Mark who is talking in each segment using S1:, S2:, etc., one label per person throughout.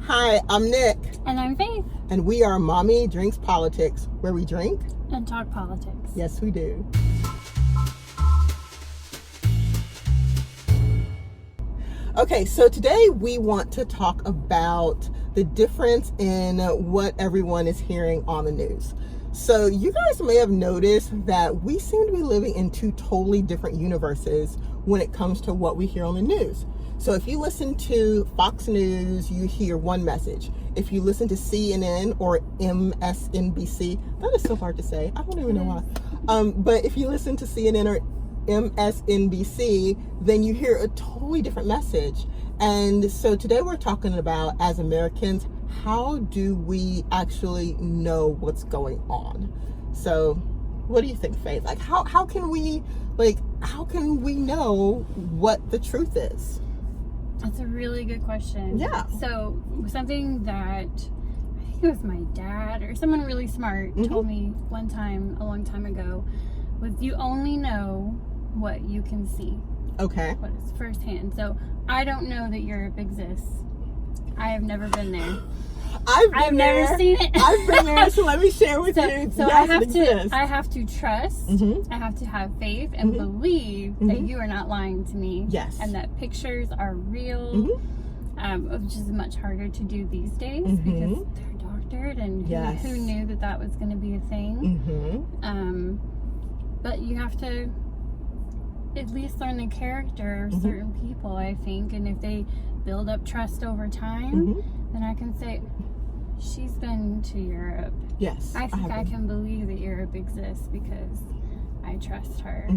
S1: Hi, I'm Nick.
S2: And I'm Faith.
S1: And we are Mommy Drinks Politics, where we drink
S2: and talk politics.
S1: Yes, we do. Okay, so today we want to talk about the difference in what everyone is hearing on the news. So you guys may have noticed that we seem to be living in two totally different universes when it comes to what we hear on the news. So if you listen to Fox News, you hear one message. If you listen to CNN or MSNBC, that is so hard to say. I don't even know why. But if you listen to CNN or MSNBC, then you hear a totally different message. And so today we're talking about, as Americans, how do we actually know what's going on? So what do you think, Faith? Like how can we know what the truth is?
S2: That's a really good question.
S1: Yeah.
S2: So something that I think it was my dad or someone really smart told me one time a long time ago was you only know what you can see.
S1: Okay.
S2: What is firsthand. So I don't know that Europe exists. I have never been there. I've never seen it.
S1: I've been there, so let me share with you.
S2: So
S1: yes,
S2: I have to trust. I have to have faith and believe that you are not lying to me.
S1: Yes.
S2: And that pictures are real. Which is much harder to do these days because they're doctored, and who knew that was going to be a thing. But you have to at least learn the character of certain people, I think, and if they build up trust over time, then I can say, she's been to Europe.
S1: Yes.
S2: I think I can believe that Europe exists because I trust her.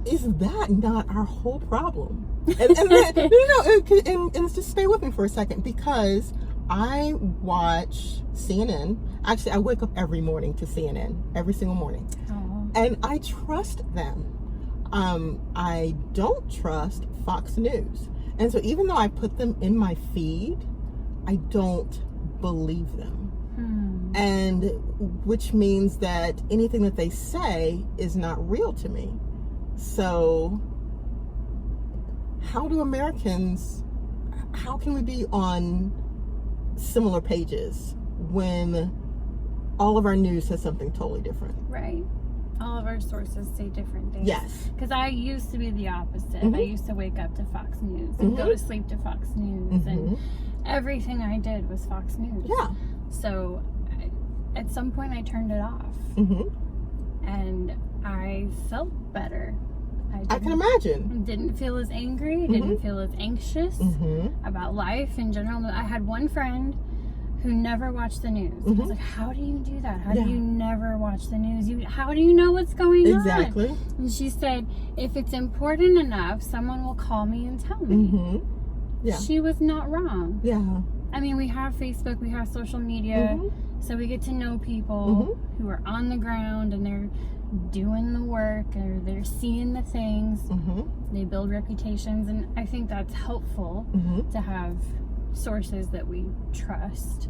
S1: Is that not our whole problem? And just stay with me for a second, because I watch CNN. Actually, I wake up every morning to CNN, every single morning. And I trust them. I don't trust Fox News. And so even though I put them in my feed, I don't believe them. And which means that anything that they say is not real to me. So how can we be on similar pages when all of our news says something totally different?
S2: Right. All of our sources say different things.
S1: Yes.
S2: Because I used to be the opposite. I used to wake up to Fox News and go to sleep to Fox News. And everything I did was Fox News.
S1: Yeah.
S2: So at some point I turned it off. And I felt better.
S1: I can imagine.
S2: Didn't feel as angry. Didn't feel as anxious about life in general. I had one friend who never watched the news. I was like, how do you do that? How do you never watch the news? How do you know what's going on?
S1: Exactly.
S2: And she said, if it's important enough, someone will call me and tell me.
S1: Yeah.
S2: She was not wrong.
S1: Yeah.
S2: I mean, we have Facebook, we have social media, so we get to know people who are on the ground and they're doing the work, or they're seeing the things. They build reputations, and I think that's helpful to have sources that we trust.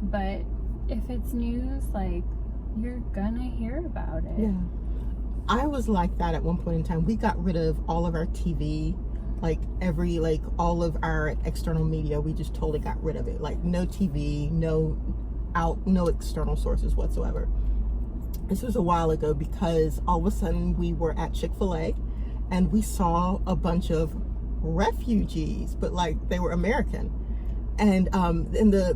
S2: But if it's news, like, you're gonna hear about it.
S1: Yeah. I was like that at one point in time. We got rid of all of our TV, all of our external media. We just totally got rid of it. Like, no TV, no external sources whatsoever. This was a while ago, because all of a sudden we were at Chick-fil-A and we saw a bunch of refugees, but like they were American. And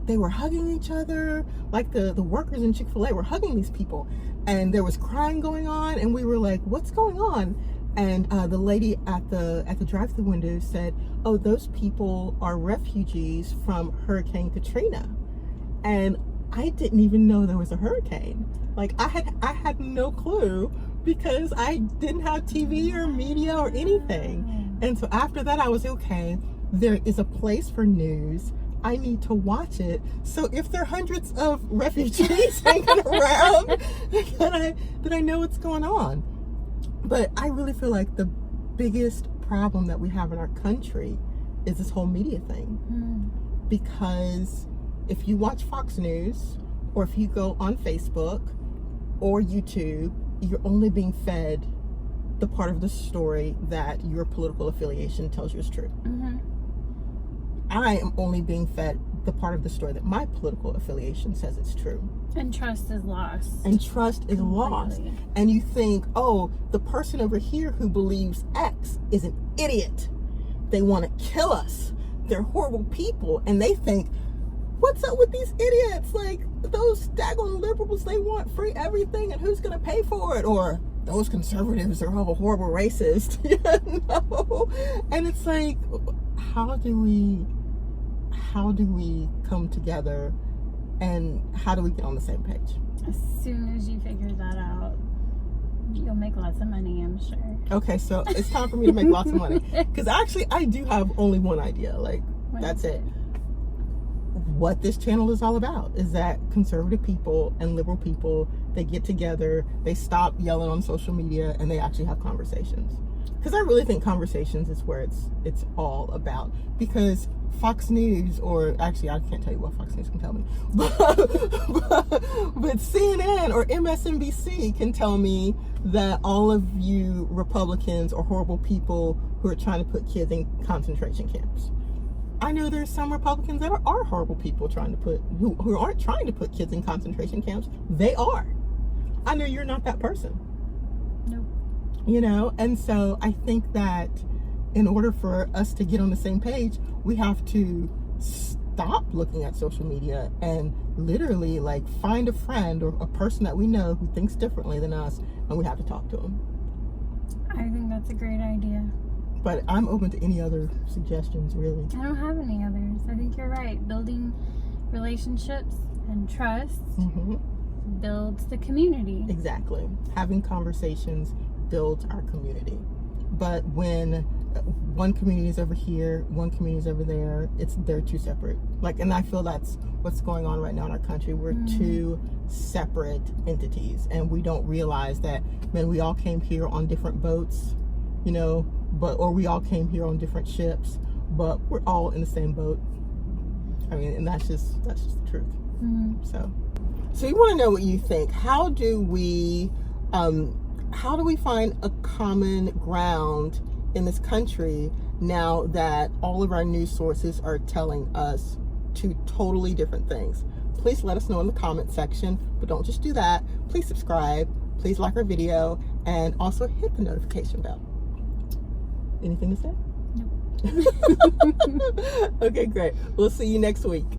S1: they were hugging each other, like the workers in Chick-fil-A were hugging these people, and there was crying going on, and we were like, what's going on? And the lady at the drive-thru window said, oh, those people are refugees from Hurricane Katrina. And I didn't even know there was a hurricane. Like, I had no clue, because I didn't have TV or media or anything. And so after that, I was okay, there is a place for news. I need to watch it. So if there are hundreds of refugees hanging around, then I know what's going on. But I really feel like the biggest problem that we have in our country is this whole media thing. Because if you watch Fox News, or if you go on Facebook or YouTube, you're only being fed the part of the story that your political affiliation tells you is true. I am only being fed the part of the story that my political affiliation says it's true.
S2: And trust is lost.
S1: And trust is lost. And you think, oh, the person over here who believes X is an idiot. They want to kill us. They're horrible people. And they think, what's up with these idiots? Like, those daggone liberals, they want free everything, and who's going to pay for it? Or those conservatives are all horrible racists. You know? And it's like, how do we come together, and how do we get on the same page?
S2: As soon as you figure that out, you'll make lots of money, I'm sure.
S1: Okay, so it's time for me to make lots of money. Because actually, I do have only one idea. Like, that's it. What this channel is all about is that conservative people and liberal people, they get together, they stop yelling on social media, and they actually have conversations. Because I really think conversations is where it's all about. Because Fox News, or actually I can't tell you what Fox News can tell me, but CNN or MSNBC can tell me that all of you Republicans are horrible people who are trying to put kids in concentration camps. I know there's some Republicans that are horrible people who aren't trying to put kids in concentration camps. They are. I know you're not that person.
S2: Nope.
S1: You know, and so I think that in order for us to get on the same page, we have to stop looking at social media and literally like find a friend or a person that we know who thinks differently than us, and we have to talk to them.
S2: I think that's a great idea.
S1: But I'm open to any other suggestions, really.
S2: I don't have any others. I think you're right. Building relationships and trust builds the community.
S1: Exactly. Having conversations builds our community. But when one community is over here, one community is over there, they're two separate. Like, and I feel that's what's going on right now in our country. We're two separate entities, and we don't realize that, man, we all came here on different boats, you know, or we all came here on different ships, but we're all in the same boat. I mean, and that's just the truth. So we want to know what you think. How do we find a common ground in this country now that all of our news sources are telling us two totally different things? Please let us know in the comment section, but don't just do that. Please subscribe, please like our video, and also hit the notification bell. Anything to say?
S2: Nope.
S1: Okay, great. We'll see you next week.